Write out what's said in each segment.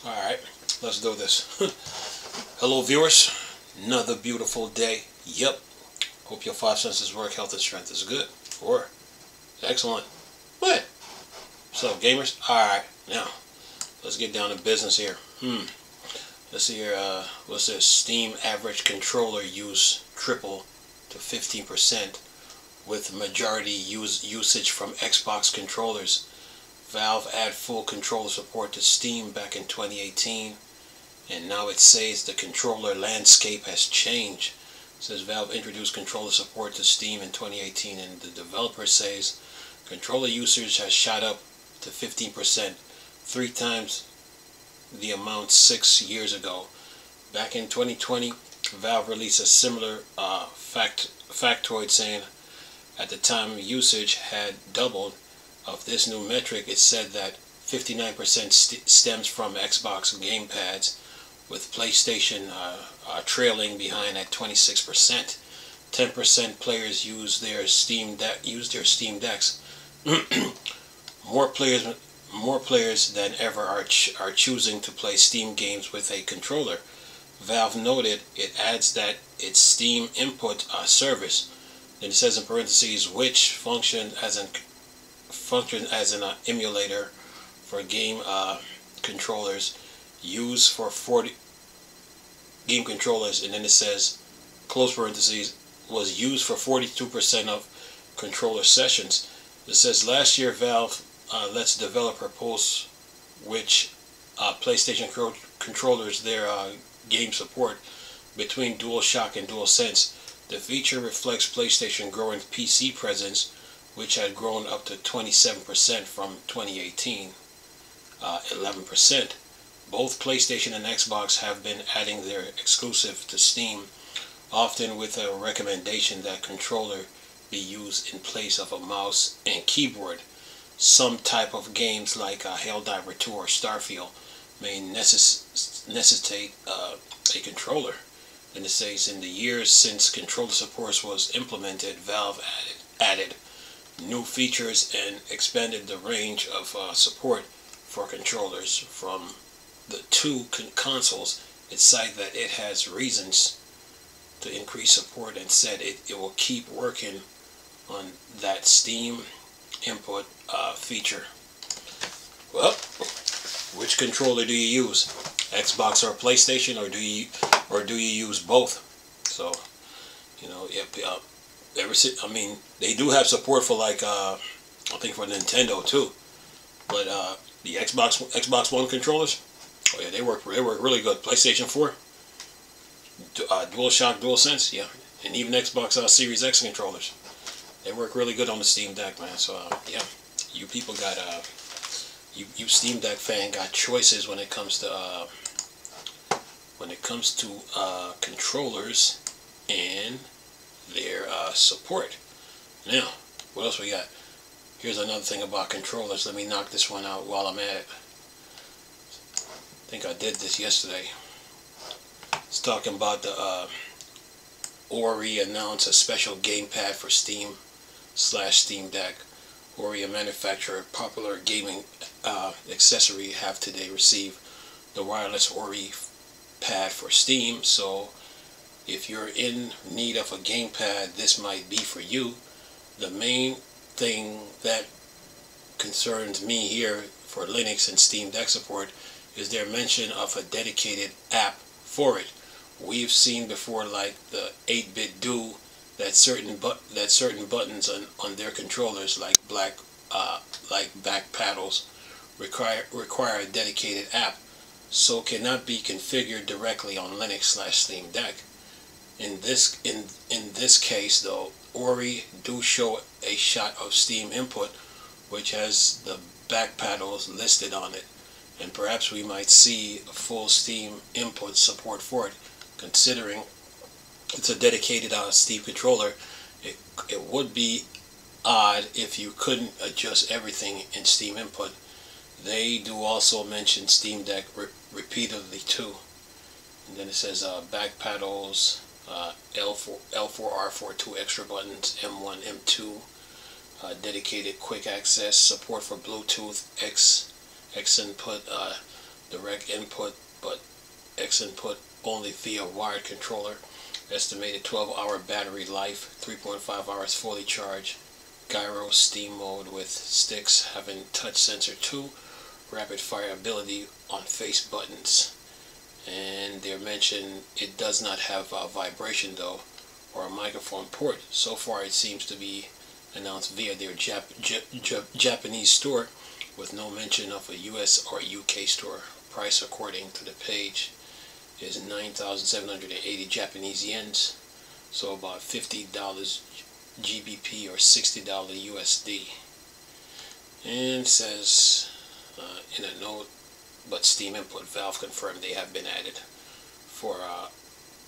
Alright, let's do this. Hello viewers, another beautiful day. Yep, hope your five senses work, health and strength is good. Or, excellent. What? So gamers, alright, now, let's get down to business here. Let's see here, what's this? Steam average controller use triple to 15% with majority usage from Xbox controllers. Valve add full controller support to Steam back in 2018, and now it says the controller landscape has changed. It says Valve introduced controller support to Steam in 2018, and the developer says controller usage has shot up to 15%, 3 times the amount 6 years ago. Back in 2020, Valve released a similar factoid saying at the time usage had doubled. Of this new metric, it said that 59% stems from Xbox Gamepads, with PlayStation trailing behind at 26%. 10% players use their Steam Decks. More players than ever are choosing to play Steam games with a controller. Valve noted it adds that its Steam input service, then it says in parentheses, which functions as an emulator for game controllers used for 40 game controllers, and then it says close parentheses, was used for 42% of controller sessions. It says last year Valve lets developer post which PlayStation controllers their game support between DualShock and DualSense. The feature reflects PlayStation growing PC presence, which had grown up to 27% from 2018, 11%. Both PlayStation and Xbox have been adding their exclusive to Steam, often with a recommendation that controller be used in place of a mouse and keyboard. Some type of games like Helldiver 2 or Starfield may necessitate a controller. And it says in the years since controller support was implemented, Valve added new features and expanded the range of support for controllers from the two consoles. It cited that it has reasons to increase support and said it will keep working on that Steam input feature. Well, which controller do you use? Xbox or PlayStation, or do you use both? So, you know, I mean, they do have support for like I think for Nintendo too, but the Xbox One controllers, oh yeah, they work really good. PlayStation 4, DualShock, DualSense, yeah, and even Xbox Series X controllers, they work really good on the Steam Deck, man. So yeah, you people got you Steam Deck fan got choices when it comes to controllers and their support. Now, what else we got? Here's another thing about controllers. Let me knock this one out while I'm at it. I think I did this yesterday. It's talking about the Hori announced a special gamepad for Steam/Steam Deck. Hori, a manufacturer of popular gaming accessory, have today received the wireless Hori pad for Steam. So if you're in need of a gamepad, this might be for you. The main thing that concerns me here for Linux and Steam Deck support is their mention of a dedicated app for it. We've seen before, like the 8-bit do, that certain buttons on their controllers, like back paddles, require a dedicated app, so cannot be configured directly on Linux/Steam Deck. In this case though, Hori do show a shot of Steam input, which has the back paddles listed on it, and perhaps we might see a full Steam input support for it. Considering it's a dedicated Steam controller, it would be odd if you couldn't adjust everything in Steam input. They do also mention Steam Deck repeatedly too. And then it says back paddles, L4, R4, 2 extra buttons, M1, M2, dedicated quick access, support for Bluetooth, X input, direct input, but X input only via wired controller. Estimated 12-hour battery life, 3.5 hours fully charged. Gyro steam mode with sticks, having touch sensor 2, rapid fire ability on face buttons. And they mentioned it does not have vibration though, or a microphone port. So far it seems to be announced via their Japanese store, with no mention of a US or UK store. Price according to the page is 9,780 Japanese yens, so about $50 GBP or $60 USD. And it says in a note, but Steam input valve confirmed they have been added for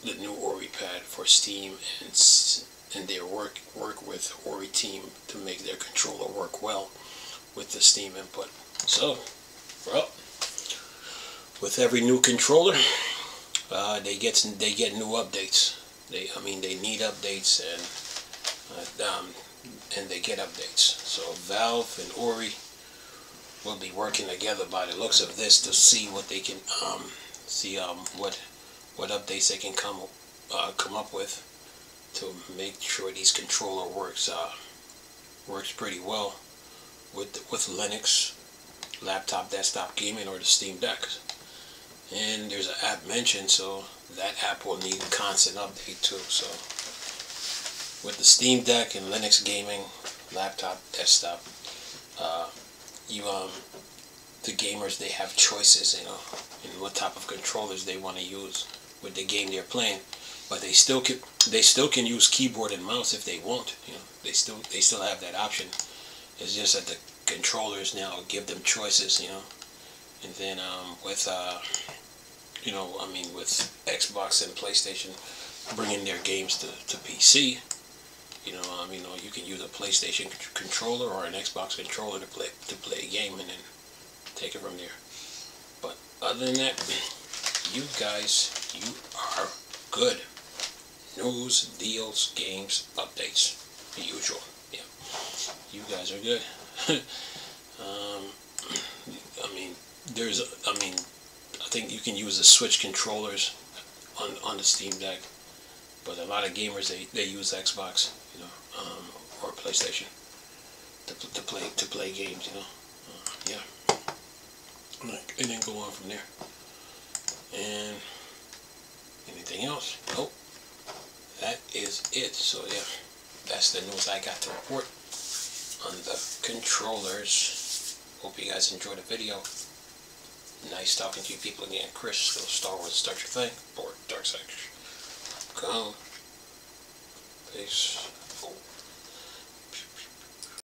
the new Hori pad for Steam, and they work with Hori team to make their controller work well with the Steam input. So, well, with every new controller, they get new updates. They need updates, and they get updates. So Valve and Hori will be working together by the looks of this to see what they can what updates they can come up with to make sure these controller works pretty well with Linux, laptop, desktop gaming, or the Steam Deck. And there's an app mentioned, so that app will need a constant update too. So with the Steam Deck and Linux gaming, laptop, desktop, the gamers, they have choices, in what type of controllers they want to use with the game they're playing. But they still can use keyboard and mouse if they want. They still have that option. It's just that the controllers now give them choices, And then with Xbox and PlayStation bringing their games to PC, you can use a PlayStation controller or an Xbox controller to play a game and then take it from there. But other than that, you guys, you are good. News, deals, games, updates, the usual. Yeah, you guys are good. I think you can use the Switch controllers on the Steam Deck, but a lot of gamers they use Xbox, or PlayStation to play games, yeah. And then go on from there. And anything else? Nope. That is it. So yeah, that's the news I got to report on the controllers. Hope you guys enjoyed the video. Nice talking to you people again. Chris, little Star Wars, start your thing. Or Dark Side. Go. Peace.